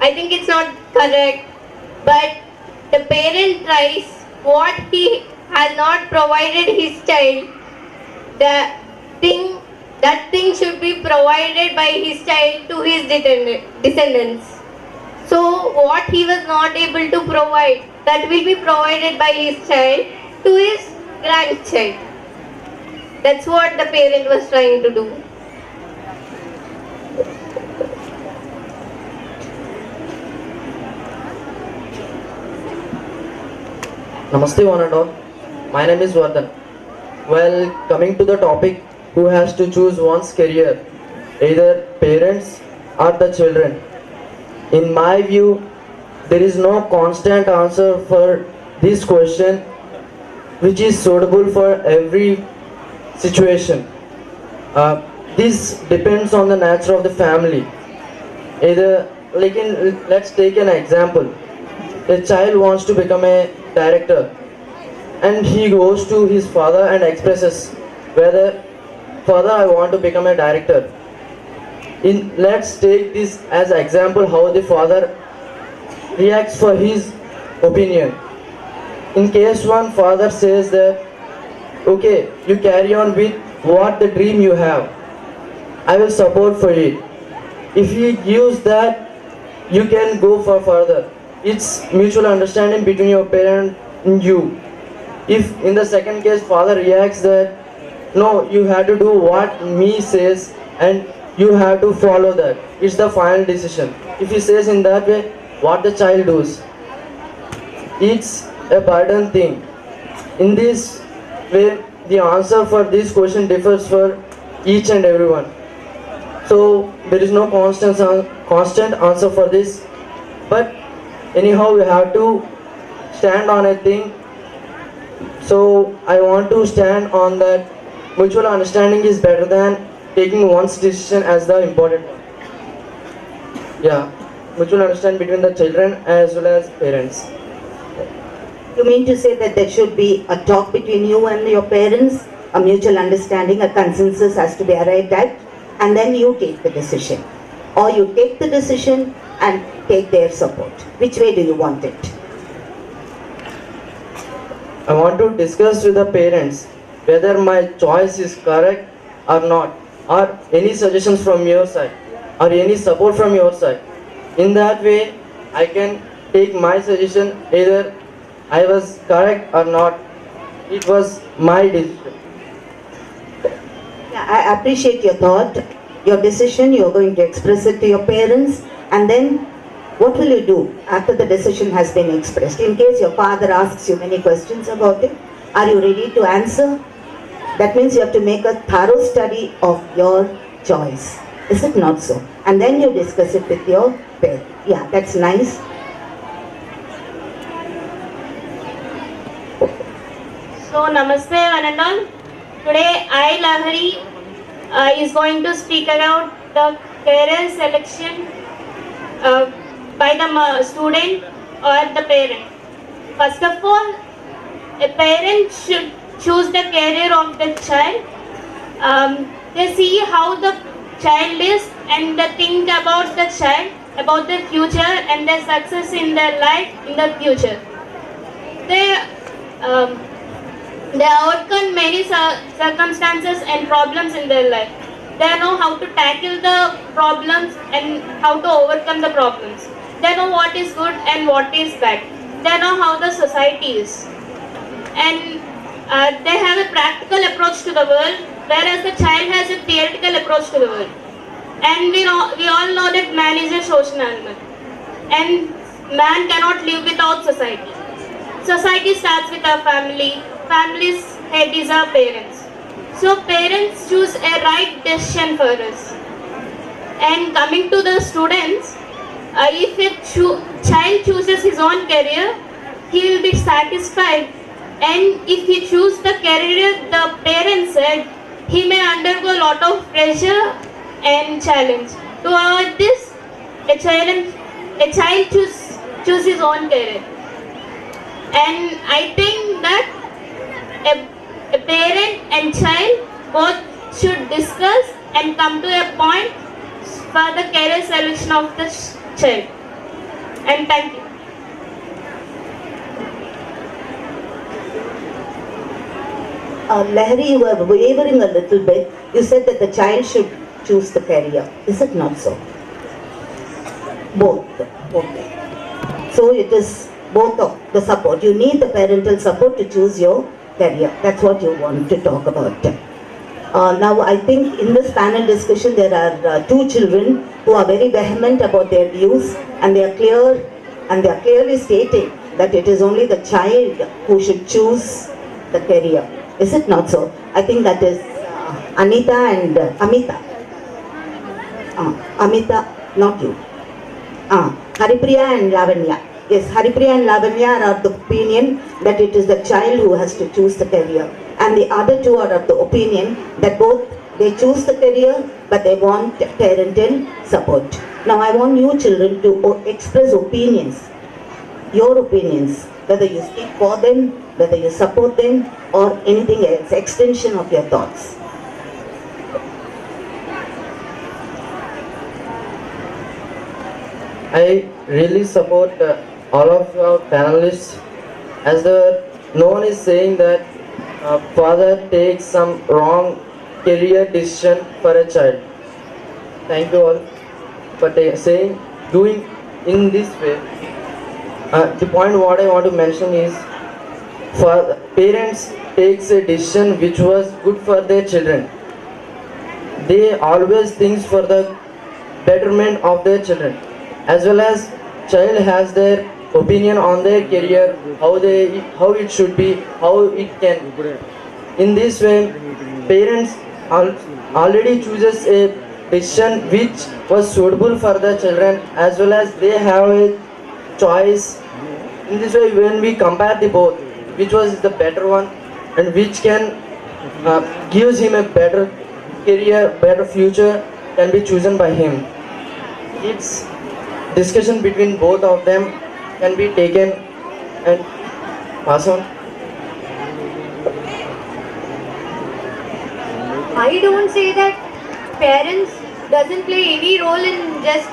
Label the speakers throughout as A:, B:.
A: I think it's not correct. But the parent tries what he has not provided his child. The thing that thing should be provided by his child to his descendants. So what he was not able to provide, that will be provided by his child to his grandchild. That's what the parent was trying to do.
B: Namaste one and all. My name is Vardhan. Well, coming to the topic, who has to choose one's career? Either parents or the children. In my view, there is no constant answer for this question which is suitable for every situation. This depends on the nature of the family. Either, let's take an example. A child wants to become a director and he goes to his father and expresses whether, father, I want to become a director. Let's take this as example how the father reacts for his opinion. In case one, father says that, okay, you carry on with what the dream you have, I will support for it. If he gives that, you can go for further. It's mutual understanding between your parent and you. If in the second case father reacts that, no, you have to do what me says and you have to follow that, it's the final decision. If he says in that way, what the child does, it's a burden thing. In this way, the answer for this question differs for each and everyone. So there is no constant answer for this, but anyhow we have to stand on a thing. So I want to stand on that mutual understanding is better than taking one's decision as the important one. Yeah, mutual understanding between the children as well as parents.
C: You mean to say that there should be a talk between you and your parents, a mutual understanding, a consensus has to be arrived at, and then you take the decision. Or you take the decision and take their support. Which way do you want it?
B: I want to discuss with the parents whether my choice is correct or not, or any suggestions from your side, or any support from your side. In that way, I can take my suggestion either I was correct or not. It was my decision.
C: Yeah, I appreciate your thought, your decision. You're going to express it to your parents, and then what will you do after the decision has been expressed? In case your father asks you many questions about it, are you ready to answer? That means you have to make a thorough study of your choice. Is it not so? And then you discuss it with your parents. Yeah, that's nice.
A: So namaste one and all. Today I Lahari is going to speak about the career selection by the student or the parent. First of all, a parent should choose the career of the child. They see how the child is and they think about the child, about the future and their success in their life in the future. They overcome many circumstances and problems in their life. They know how to tackle the problems and how to overcome the problems. They know what is good and what is bad. They know how the society is. And they have a practical approach to the world, whereas the child has a theoretical approach to the world. And we all know that man is a social animal. And man cannot live without society. Society starts with our family. Family's head is our parents. So parents choose a right decision for us. And coming to the students, if a child chooses his own career, he will be satisfied. And if he chooses the career the parents said, he may undergo a lot of pressure and challenge. To avoid this, a child choose his own career. And I think that a parent and child both should discuss and come to a point for the career selection of the child. And thank you.
C: Lahari, you were wavering a little bit. You said that the child should choose the career. Is it not so? Both. Okay. So it is both of the support. You need the parental support to choose your career. That's what you want to talk about. Now, I think in this panel discussion, there are two children who are very vehement about their views, and they are clear, and they are clearly stating that it is only the child who should choose the career. Is it not so? I think that is Anita and Amita. Amita, not you. Haripriya and Lavanya. Yes, Haripriya and Lavanya are of the opinion that it is the child who has to choose the career. And the other two are of the opinion that both they choose the career, but they want parental support. Now I want you children to express opinions, your opinions, whether you speak for them, whether you support them, or anything else, extension of your thoughts.
B: I really support all of our panelists, as no one is saying that father takes some wrong career decision for a child. Thank you all for doing in this way. The point what I want to mention is, for parents takes a decision which was good for their children. They always think for the betterment of their children, as well as child has their opinion on their career, how it should be, how it can. In this way, parents already chooses a decision which was suitable for the children, as well as they have a choice. In this way, when we compare the both, which was the better one and which can gives him a better career, better future, can be chosen by him. It's discussion between both of them can be taken and pass on.
A: I don't say that parents doesn't play any role in just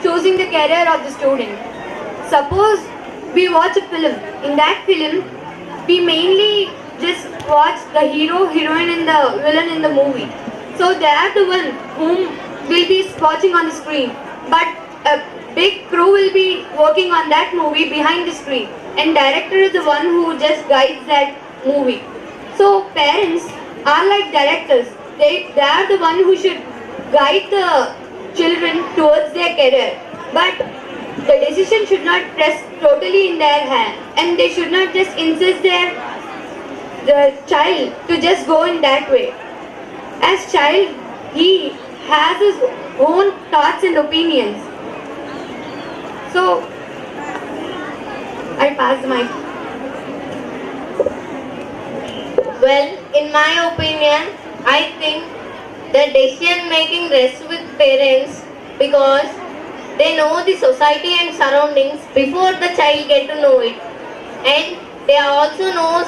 A: choosing the career of the student. Suppose we watch a film. In that film, we mainly just watch the hero, heroine and the villain in the movie. So they are the one whom will be watching on the screen. But a big crew will be working on that movie behind the screen. And director is the one who just guides that movie. So parents are like directors. They are the one who should guide the children towards their career. But the decision should not rest totally in their hand, and they should not just insist the child to just go in that way. As child, he has his own thoughts and opinions. So, I pass the mic.
D: Well, in my opinion, I think the decision making rests with parents because they know the society and surroundings before the child get to know it, and they also know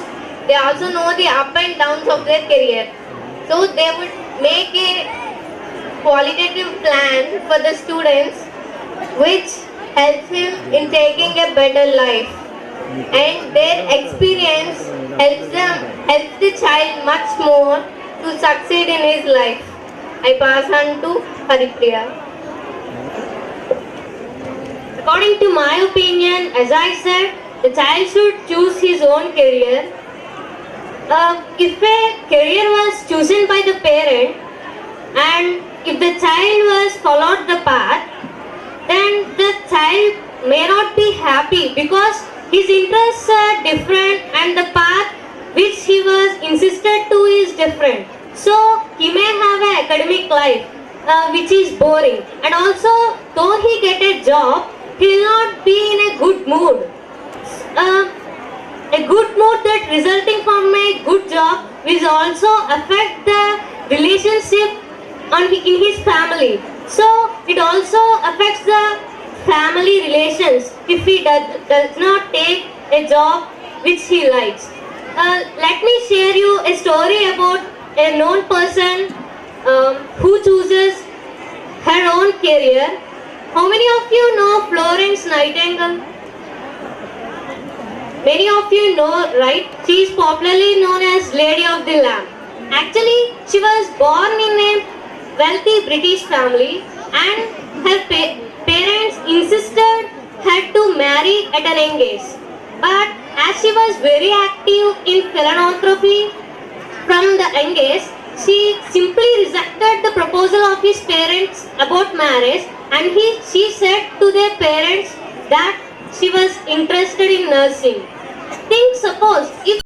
D: the up and downs of their career. So they would make a qualitative plan for the students, which helps him in taking a better life, and their experience helps the child much more to succeed in his life. I pass on to Haripriya. According to my opinion, as I said, the child should choose his own career. If a career was chosen by the parent, and if the child was followed the path, then the child may not be happy because his interests are different and the path which he was insisted to is different. So he may have an academic life which is boring, and also though he get a job, he will not be in a good mood. A good mood that resulting from a good job will also affect the relationship in his family. So it also affects the family relations if he does not take a job which he likes. Let me share you a story about a known person who chooses her own career. How many of you know Florence Nightingale? Many of you know, right? She is popularly known as Lady of the Lamp. Actually, she was born in a wealthy British family and her parents insisted her to marry at an young age. But as she was very active in philanthropy from the young age, she simply rejected the proposal of his parents about marriage, and she said to their parents that she was interested in nursing. Think suppose if